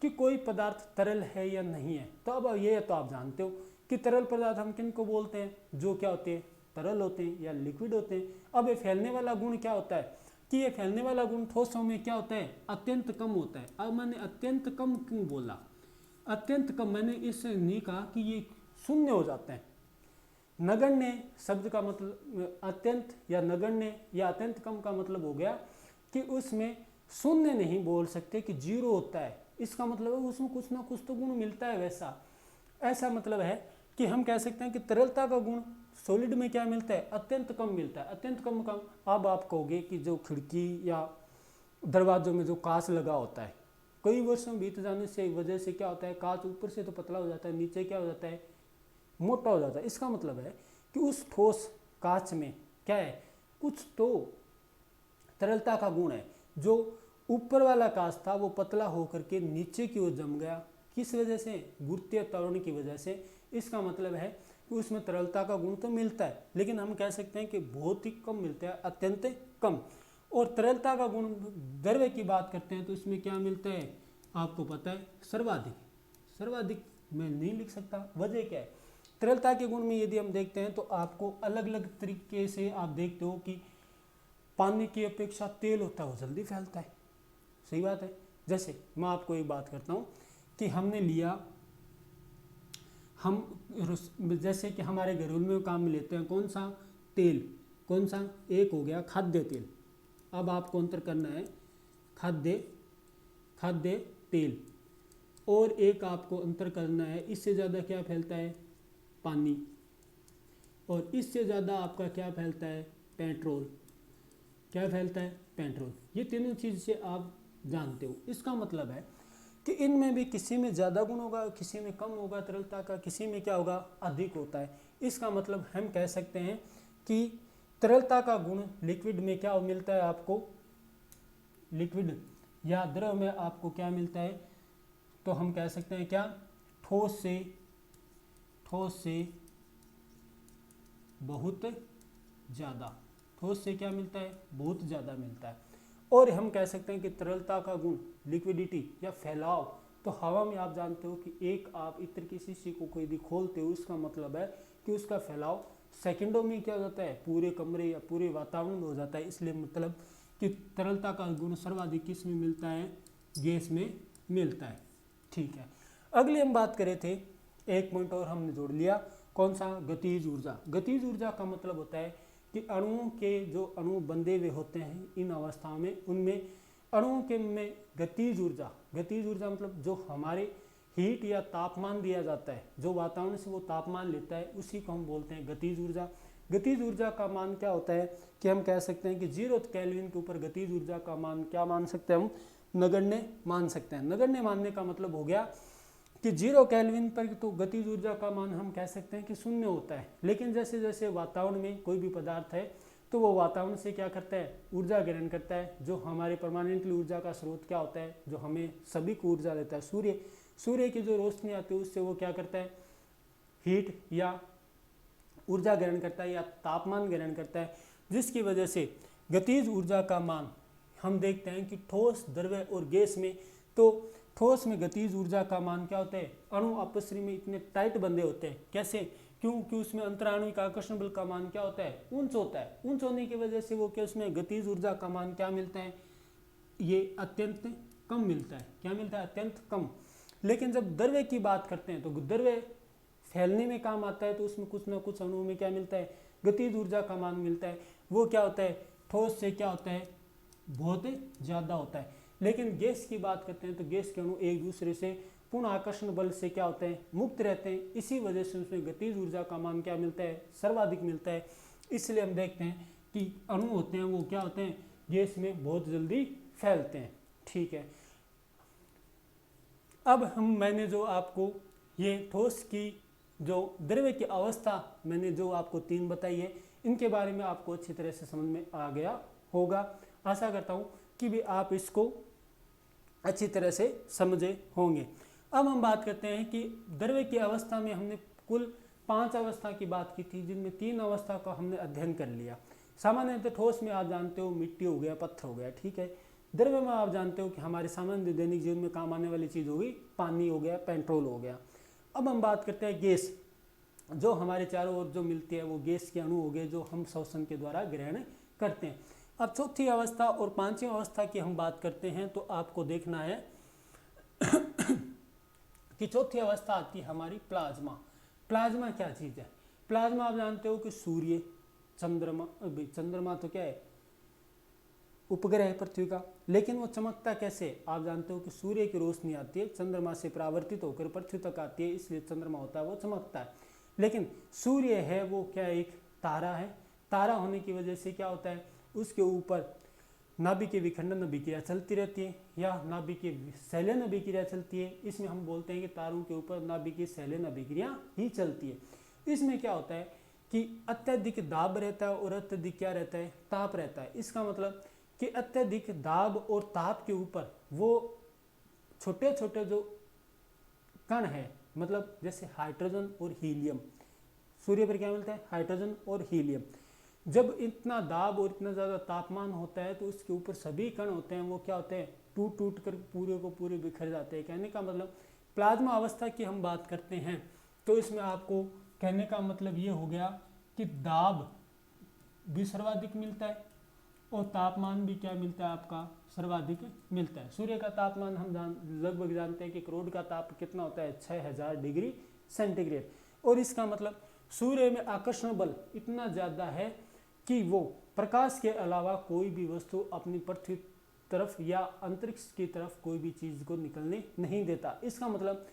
कि कोई पदार्थ तरल है या नहीं है। तो अब ये तो आप जानते हो कि तरल पदार्थ हम किन को बोलते हैं, जो क्या होते हैं, तरल होते हैं या लिक्विड होते हैं। अब ये फैलने वाला गुण क्या होता है कि ये फैलने वाला गुण ठोसों में क्या होता है, अत्यंत कम होता है। अब मैंने अत्यंत कम क्यों बोला, अत्यंत कम मैंने इससे नहीं कहा कि ये शून्य हो जाते हैं। नगण्य शब्द का मतलब अत्यंत या नगण्य या अत्यंत कम का मतलब हो गया कि उसमें शून्य नहीं बोल सकते कि जीरो होता है। इसका मतलब है उसमें कुछ ना कुछ तो गुण मिलता है वैसा, ऐसा मतलब है कि हम कह सकते हैं कि तरलता का गुण सॉलिड में क्या मिलता है, अत्यंत कम मिलता है, अत्यंत कम कम। अब आप कहोगे कि जो खिड़की या दरवाजों में जो कांच लगा होता है, कई वर्षों बीत जाने से वजह से क्या होता है, कांच ऊपर से तो पतला हो जाता है, नीचे क्या हो जाता है, मोटा हो जाता है। इसका मतलब है कि उस ठोस कांच में क्या है, कुछ तो तरलता का गुण है। जो ऊपर वाला कांच था वो पतला होकर के नीचे की ओर जम गया, किस वजह से, गुरुत्वीय त्वरण की वजह से। इसका मतलब है कि उसमें तरलता का गुण तो मिलता है लेकिन हम कह सकते हैं कि बहुत ही कम मिलता है, अत्यंत कम। और तरलता का गुण द्रव्य की बात करते हैं तो इसमें क्या मिलता है, आपको पता है सर्वाधिक, सर्वाधिक मैं नहीं लिख सकता, वजह क्या है? तरलता के गुण में यदि हम देखते हैं तो आपको अलग अलग तरीके से आप देखते हो कि पानी की अपेक्षा तेल होता है वो जल्दी फैलता है, सही बात है। जैसे मैं आपको एक बात करता हूँ कि हमने लिया, जैसे कि हमारे घरेलू में काम में लेते हैं कौन सा तेल, कौन सा? एक हो गया खाद्य तेल। अब आपको अंतर करना है खाद्य तेल, और एक आपको अंतर करना है, इससे ज़्यादा क्या फैलता है? पानी। और इससे ज़्यादा आपका क्या फैलता है? पेट्रोल। क्या फैलता है? पेट्रोल। ये तीनों चीज़ से आप जानते हो। इसका मतलब है कि इनमें भी किसी में ज़्यादा गुण होगा, किसी में कम होगा तरलता का, किसी में क्या होगा? अधिक होता है। इसका मतलब हम कह सकते हैं कि तरलता का गुण लिक्विड में क्या मिलता है आपको? लिक्विड या द्रव में आपको क्या मिलता है? तो हम कह सकते हैं क्या? ठोस से बहुत ज़्यादा। ठोस से क्या मिलता है? बहुत ज़्यादा मिलता है। और हम कह सकते हैं कि तरलता का गुण लिक्विडिटी या फैलाव, तो हवा में आप जानते हो कि एक आप इत्र की शीशी को यदि खोलते हो, इसका मतलब है कि उसका फैलाव सेकंडों में क्या हो जाता है? पूरे कमरे या पूरे वातावरण में हो जाता है। इसलिए मतलब कि तरलता का गुण सर्वाधिक किस में मिलता है? गैस में मिलता है। ठीक है, अगली हम बात करे थे, एक पॉइंट और हमने जोड़ लिया, कौन सा? गतिज ऊर्जा। गतिज ऊर्जा का मतलब होता है कि अणुओं के जो अणु बंधे हुए होते हैं इन अवस्थाओं में, उनमें अणुओं के में गतिज ऊर्जा मतलब जो हमारे हीट या तापमान दिया जाता है, जो वातावरण से वो तापमान लेता है, उसी को हम बोलते हैं गतिज ऊर्जा। गतिज ऊर्जा का मान क्या होता है कि हम कह सकते हैं कि 0 केल्विन के ऊपर गतिज ऊर्जा का मान क्या मान सकते हैं? हम नगण्य मान सकते हैं। नगण्य मानने का मतलब हो गया कि 0 केल्विन पर तो गतिज ऊर्जा का मान हम कह सकते हैं कि शून्य होता है। लेकिन जैसे जैसे वातावरण में कोई भी पदार्थ है तो वो वातावरण से क्या करता है? ऊर्जा ग्रहण करता है। जो हमारे परमानेंटली ऊर्जा का स्रोत क्या होता है, जो हमें सभी को ऊर्जा देता है? सूर्य। सूर्य की जो रोशनी आती है उससे वो क्या करता है? हीट या ऊर्जा ग्रहण करता है या तापमान ग्रहण करता है, जिसकी वजह से गतिज ऊर्जा का मान हम देखते हैं कि ठोस, द्रव्य और गैस में, तो ठोस में गतिज ऊर्जा का मान क्या होता है? अणु आपस में इतने टाइट बंधे होते हैं। कैसे? क्योंकि उसमें अंतराणुविक आकर्षण बल का मान क्या होता है? उच्च होता है। उच्च होने की वजह से वो क्या, उसमें गतिज ऊर्जा का मान क्या मिलता है? ये अत्यंत कम मिलता है। क्या मिलता है? अत्यंत कम। लेकिन जब द्रव्य की बात करते हैं तो द्रव्य फैलने में काम आता है, तो उसमें कुछ ना कुछ अणुओं में क्या मिलता है? गतिज ऊर्जा का मान मिलता है। वो क्या होता है? ठोस से क्या होता है? बहुत ज़्यादा होता है। लेकिन गैस की बात करते हैं तो गैस के अणु एक दूसरे से पूर्ण आकर्षण बल से क्या होते हैं? मुक्त रहते हैं। इसी वजह से उसमें गतिज ऊर्जा का मान क्या मिलता है? सर्वाधिक मिलता है। इसलिए हम देखते हैं कि अणु होते हैं वो क्या होते हैं? गैस में बहुत जल्दी फैलते हैं। ठीक है, अब मैंने जो आपको ये ठोस की जो द्रव्य की अवस्था मैंने जो आपको 3 बताई है, इनके बारे में आपको अच्छी तरह से समझ में आ गया होगा। आशा करता हूँ कि भी आप इसको अच्छी तरह से समझे होंगे। अब हम बात करते हैं कि द्रव्य की अवस्था में हमने कुल 5 अवस्था की बात की थी, जिनमें 3 अवस्था का हमने अध्ययन कर लिया। सामान्यतः ठोस में आप जानते हो मिट्टी हो गया, पत्थर हो गया, ठीक है। द्रव्य में आप जानते हो कि हमारे सामान्य दैनिक जीवन में काम आने वाली चीज़ होगी, पानी हो गया, पेट्रोल हो गया। अब हम बात करते हैं गैस, जो हमारे चारों ओर जो मिलती है वो गैस के अणु हो गए, जो हम श्वसन के द्वारा ग्रहण करते हैं। अब चौथी अवस्था और 5वीं अवस्था की हम बात करते हैं तो आपको देखना है कि चौथी अवस्था आती है हमारी प्लाज्मा। प्लाज्मा क्या चीज़ है? प्लाज्मा आप जानते हो कि सूर्य, चंद्रमा तो क्या है? उपग्रह है पृथ्वी का। लेकिन वो चमकता कैसे? आप जानते हो कि सूर्य की रोशनी आती है, चंद्रमा से परावर्तित होकर पृथ्वी तक आती है, इसलिए चंद्रमा होता है वो चमकता है। लेकिन सूर्य है वो क्या, एक तारा है। तारा होने की वजह से क्या होता है? उसके ऊपर नाभिकीय विखंडन अभिक्रिया चलती रहती है, या नाभिकीय सैलन अभिक्रिया चलती है। इसमें हम बोलते हैं कि तारों के ऊपर नाभिकीय सैलन अभिक्रिया ही चलती है। इसमें क्या होता है कि अत्यधिक दाब रहता है और अत्यधिक क्या रहता है? ताप रहता है। इसका मतलब कि अत्यधिक दाब और ताप के ऊपर वो छोटे छोटे जो कण है, मतलब जैसे हाइड्रोजन और हीलियम, सूर्य पर क्या मिलता है? हाइड्रोजन और हीलियम। जब इतना दाब और इतना ज़्यादा तापमान होता है तो उसके ऊपर सभी कण होते हैं वो क्या होते हैं? टूट टूट कर पूरे को पूरे बिखर जाते हैं। कहने का मतलब प्लाज्मा अवस्था की हम बात करते हैं तो इसमें आपको कहने का मतलब ये हो गया कि दाब भी सर्वाधिक मिलता है और तापमान भी क्या मिलता है आपका, सर्वाधिक मिलता है। सूर्य का तापमान हम लगभग जानते हैं कि करोड़ का ताप कितना होता है, 6000 डिग्री सेंटीग्रेड। और इसका मतलब सूर्य में आकर्षण बल इतना ज़्यादा है कि वो प्रकाश के अलावा कोई भी वस्तु अपनी पृथ्वी तरफ या अंतरिक्ष की तरफ कोई भी चीज़ को निकलने नहीं देता। इसका मतलब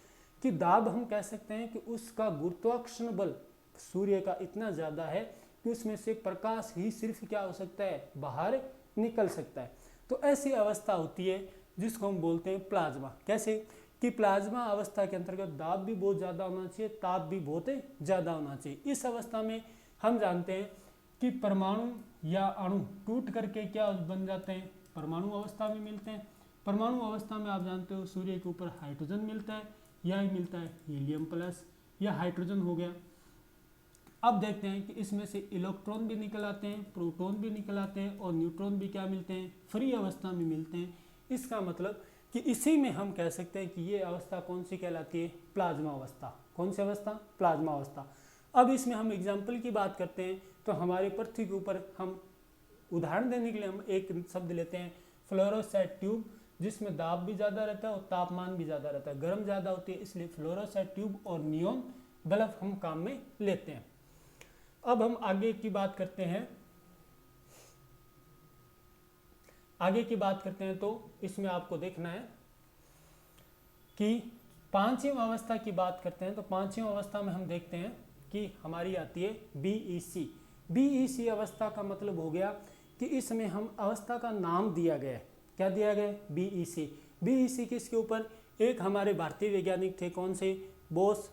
कि दाब हम कह सकते हैं कि उसका गुरुत्वाकर्षण बल सूर्य का इतना ज़्यादा है कि उसमें से प्रकाश ही सिर्फ क्या हो सकता है, बाहर निकल सकता है। तो ऐसी अवस्था होती है जिसको हम बोलते हैं प्लाज्मा। कैसे कि प्लाज्मा अवस्था के अंतर्गत दाब भी बहुत ज़्यादा होना चाहिए, ताप भी बहुत ज़्यादा होना चाहिए। इस अवस्था में हम जानते हैं कि परमाणु या अणु टूट करके क्या बन जाते हैं, परमाणु अवस्था में मिलते हैं। परमाणु अवस्था में आप जानते हो सूर्य के ऊपर हाइड्रोजन मिलता है या मिलता है हीलियम प्लस या हाइड्रोजन हो गया। अब देखते हैं कि इसमें से इलेक्ट्रॉन भी निकल आते हैं, प्रोटॉन भी निकल आते हैं और न्यूट्रॉन भी क्या मिलते हैं, फ्री अवस्था में मिलते हैं। इसका मतलब कि इसी में हम कह सकते हैं कि ये अवस्था कौन सी कहलाती है, प्लाज्मा अवस्था। कौन सी अवस्था, प्लाज्मा अवस्था। अब इसमें हम एग्जाम्पल की बात करते हैं तो हमारे पृथ्वी के ऊपर हम उदाहरण देने के लिए हम एक शब्द लेते हैं फ्लोरोसाइट ट्यूब, जिसमें दाब भी ज़्यादा रहता है और तापमान भी ज़्यादा रहता है, गर्म ज़्यादा होती है, इसलिए फ्लोरोसाइट ट्यूब और नियॉन बल्ब हम काम में लेते हैं। अब हम आगे की बात करते हैं, तो इसमें आपको देखना है कि पांचवी अवस्था की बात करते हैं। तो पांचवी अवस्था में हम देखते हैं कि हमारी आती है बीईसी। बीईसी अवस्था का मतलब हो गया कि इसमें हम अवस्था का नाम दिया गया है। क्या दिया गया है, बीईसी। बीईसी किसके ऊपर, एक हमारे भारतीय वैज्ञानिक थे, कौन से, बोस,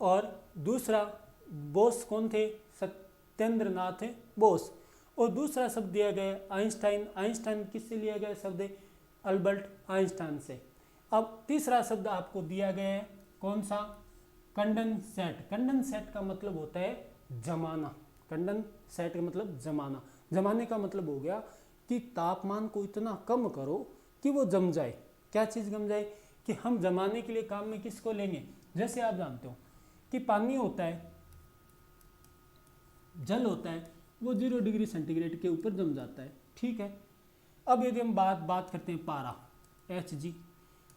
और दूसरा बोस कौन थे, सत्येंद्रनाथ बोस, और दूसरा शब्द दिया गया आइंस्टाइन। आइंस्टाइन किससे लिया गया शब्द, अल्बर्ट आइंस्टाइन से। अब तीसरा शब्द आपको दिया गया है कौन सा, कंडेंसेट। कंडेंसेट का मतलब होता है जमाना। कंडेंसेट का मतलब जमाना। जमाने का मतलब हो गया कि तापमान को इतना कम करो कि वो जम जाए। क्या चीज़ जम जाए, कि हम जमाने के लिए काम में किसको लेंगे। जैसे आप जानते हो कि पानी होता है, जल होता है, वो 0 डिग्री सेंटीग्रेड के ऊपर जम जाता है, ठीक है। अब यदि हम बात करते हैं पारा, Hg,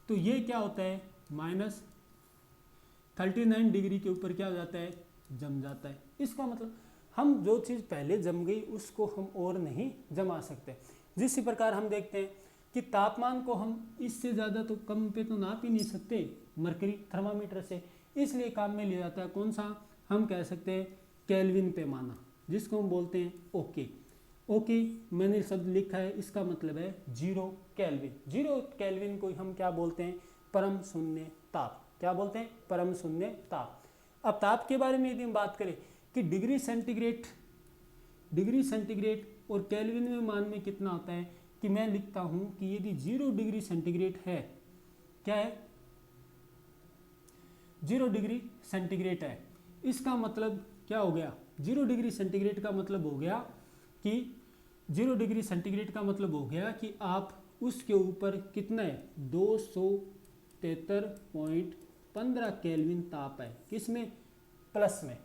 तो ये क्या होता है, -39 डिग्री के ऊपर क्या हो जाता है, जम जाता है। इसका मतलब हम जो चीज़ पहले जम गई उसको हम और नहीं जमा सकते। जिस प्रकार हम देखते हैं कि तापमान को हम इससे ज़्यादा तो कम पे तो नाप ही नहीं सकते मरकरी थर्मामीटर से, इसलिए काम में लिया जाता है कौन सा, हम कह सकते हैं केल्विन पैमाना, जिसको हम बोलते हैं ओके। ओके मैंने शब्द लिखा है, इसका मतलब है 0 केल्विन। 0 केल्विन को हम क्या बोलते हैं, परम शून्य ताप। क्या बोलते हैं, परम शून्य ताप। अब ताप के बारे में यदि हम बात करें कि डिग्री सेंटीग्रेड और केल्विन में मान में कितना होता है, कि मैं लिखता हूं कि यदि 0 डिग्री सेंटीग्रेड है, क्या है, 0 डिग्री सेंटीग्रेड है, इसका मतलब क्या हो गया, 0 डिग्री सेंटीग्रेड का मतलब हो गया कि 0 डिग्री सेंटीग्रेड का मतलब हो गया कि आप उसके ऊपर कितना है, 273.15 केल्विन ताप है, किसमें, प्लस में।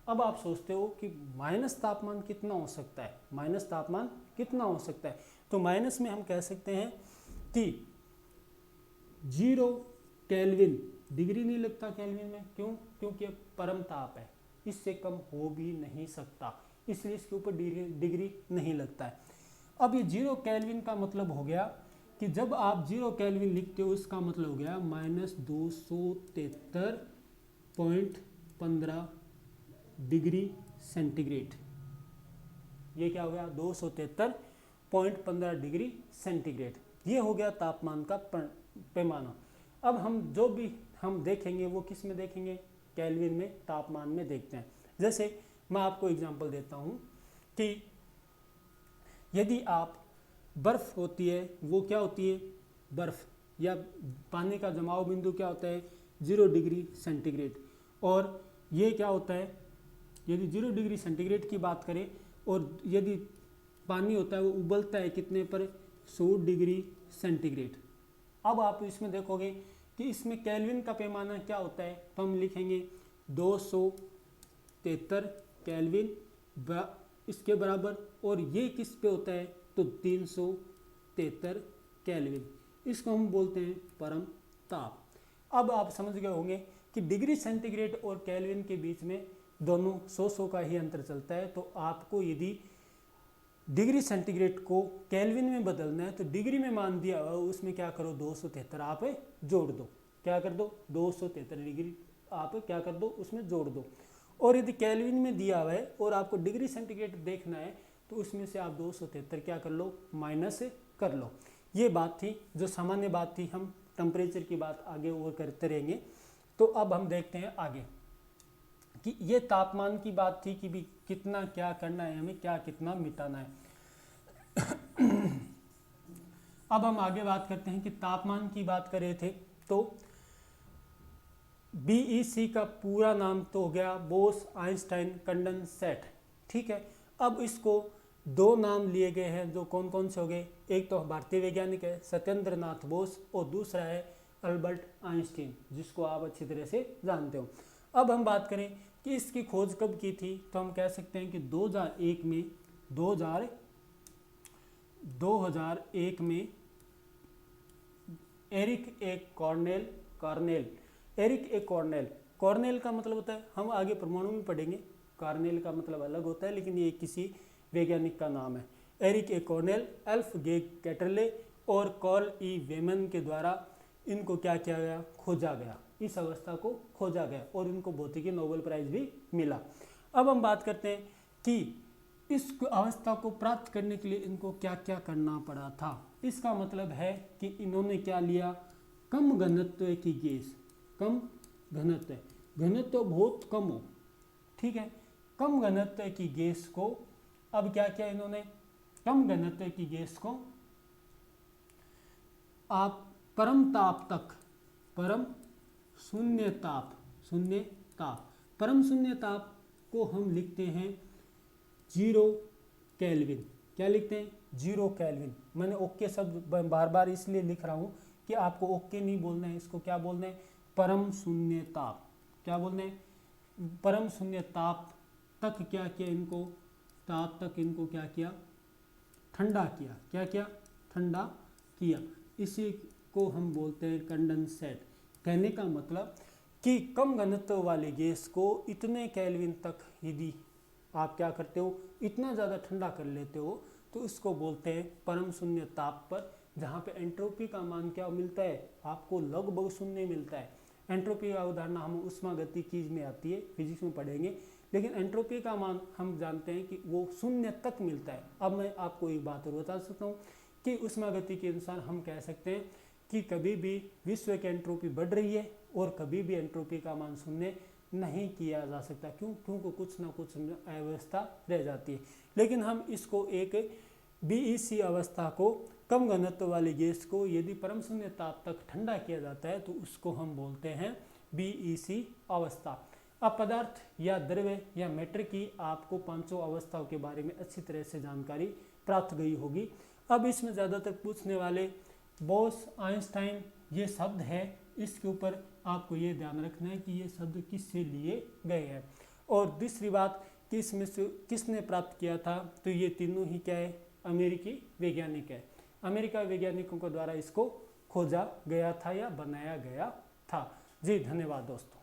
अब आप सोचते हो कि माइनस तापमान कितना हो सकता है, माइनस तापमान कितना हो सकता है, तो माइनस में हम कह सकते हैं कि 0 केल्विन, डिग्री नहीं लगता केल्विन में, क्यों, क्योंकि परम ताप है, इससे कम हो भी नहीं सकता, इसलिए इसके ऊपर डिग्री नहीं लगता है। अब ये 0 केल्विन का मतलब हो गया कि जब आप 0 केल्विन लिखते हो इसका मतलब हो गया -273.15 डिग्री सेंटीग्रेड। ये क्या हो गया, 273.15 डिग्री सेंटीग्रेड। ये हो गया तापमान का पैमाना। अब हम जो भी हम देखेंगे वो किस में देखेंगे, केल्विन में, तापमान में देखते हैं। जैसे मैं आपको एग्जांपल देता हूँ कि यदि आप बर्फ़ होती है, वो क्या होती है, बर्फ़ या पानी का जमाव बिंदु क्या होता है, 0 डिग्री सेंटीग्रेड। और ये क्या होता है, यदि 0 डिग्री सेंटीग्रेड की बात करें और यदि पानी होता है वो उबलता है कितने पर, 100 डिग्री सेंटीग्रेड। अब आप इसमें देखोगे कि इसमें केल्विन का पैमाना क्या होता है, तो हम लिखेंगे 273 केल्विन इसके बराबर, और ये किस पे होता है तो 373 केल्विन। इसको हम बोलते हैं परम ताप। अब आप समझ गए होंगे कि डिग्री सेंटीग्रेड और केल्विन के बीच में दोनों 100 का ही अंतर चलता है। तो आपको यदि डिग्री सेंटीग्रेड को केल्विन में बदलना है तो डिग्री में मान दिया हुआ उसमें क्या करो 273 आप जोड़ दो, क्या कर दो 273 डिग्री आप क्या कर दो उसमें जोड़ दो। और यदि केल्विन में दिया हुआ है और आपको डिग्री सेंटीग्रेड देखना है तो उसमें से आप 273 क्या कर लो माइनस कर लो। ये बात थी जो सामान्य बात थी, हम टेम्परेचर की बात आगे और करते रहेंगे। तो अब हम देखते हैं आगे कि ये तापमान की बात थी कि भी कितना क्या करना है हमें, क्या कितना मिटाना है। अब हम आगे बात करते हैं कि तापमान की बात कर रहे थे तो बीईसी का पूरा नाम तो हो गया बोस आइंस्टाइन कंडेंसेट, ठीक है। अब इसको दो नाम लिए गए हैं जो कौन कौन से हो गए, एक तो भारतीय वैज्ञानिक है सत्येंद्र नाथ बोस और दूसरा है अल्बर्ट आइंस्टीन, जिसको आप अच्छी तरह से जानते हो। अब हम बात करें कि इसकी खोज कब की थी, तो हम कह सकते हैं कि 2001 में एरिक ए कॉर्नेल का मतलब होता है, हम आगे परमाणु में पढ़ेंगे, कॉर्नेल का मतलब अलग होता है, लेकिन ये किसी वैज्ञानिक का नाम है। एरिक ए कॉर्नेल, एल्फ गे कैटरले और कॉल ई वेमन के द्वारा इनको क्या किया गया, खोजा गया, इस अवस्था को खोजा गया और इनको भौतिकी नोबेल प्राइज भी मिला। अब हम बात करते हैं कि इस अवस्था को प्राप्त करने के लिए इनको क्या क्या करना पड़ा था। इसका मतलब है कि इन्होंने क्या लिया, कम घनत्व की गैस, कम घनत्व बहुत कम हो, ठीक है, कम घनत्व की गैस को, अब क्या किया इन्होंने, कम घनत्व की गैस को आप परम ताप तक, परम शून्य ताप को हम लिखते हैं 0 केल्विन। क्या लिखते हैं 0 केल्विन। मैंने ओके शब्द बार बार इसलिए लिख रहा हूँ कि आपको ओके नहीं बोलना है, इसको क्या बोलना है परम शून्य ताप। क्या बोलना है परम शून्य ताप तक क्या किया इनको, ताप तक इनको क्या किया, ठंडा किया। क्या किया, ठंडा किया। इसी को हम बोलते हैं कंडेंसेट। कहने का मतलब कि कम घनत्व वाली गैस को इतने केल्विन तक यदि आप क्या करते हो, इतना ज़्यादा ठंडा कर लेते हो, तो इसको बोलते हैं परम शून्य ताप पर, जहाँ पे एंट्रोपी का मान क्या मिलता है, आपको लगभग शून्य मिलता है। एंट्रोपी का उदाहरण हम उष्मागतिकी में आती है, फिजिक्स में पढ़ेंगे, लेकिन एंट्रोपी का मान हम जानते हैं कि वो शून्य तक मिलता है। अब मैं आपको एक बात और बता सकता हूँ कि उष्मागतिकी के अनुसार हम कह सकते हैं कि कभी भी विश्व की एंट्रोपी बढ़ रही है और कभी भी एंट्रोपी का मान शून्य नहीं किया जा सकता। क्योंकि कुछ ना कुछ अव्यवस्था रह जाती है। लेकिन हम इसको एक बीईसी अवस्था को, कम घनत्व वाली गैस को यदि परम शून्य ताप तक ठंडा किया जाता है तो उसको हम बोलते हैं बीईसी अवस्था। अब पदार्थ या द्रव्य या मैटर की आपको पांचों अवस्थाओं के बारे में अच्छी तरह से जानकारी प्राप्त गई होगी। अब इसमें ज़्यादातर पूछने वाले बोस आइंस्टाइन ये शब्द है, इसके ऊपर आपको ये ध्यान रखना है कि ये शब्द किससे लिए गए हैं। और दूसरी बात कि इसमें से किसने प्राप्त किया था, तो ये तीनों ही क्या है, अमेरिकी वैज्ञानिक है। अमेरिका वैज्ञानिकों के द्वारा इसको खोजा गया था या बनाया गया था। जी धन्यवाद दोस्तों।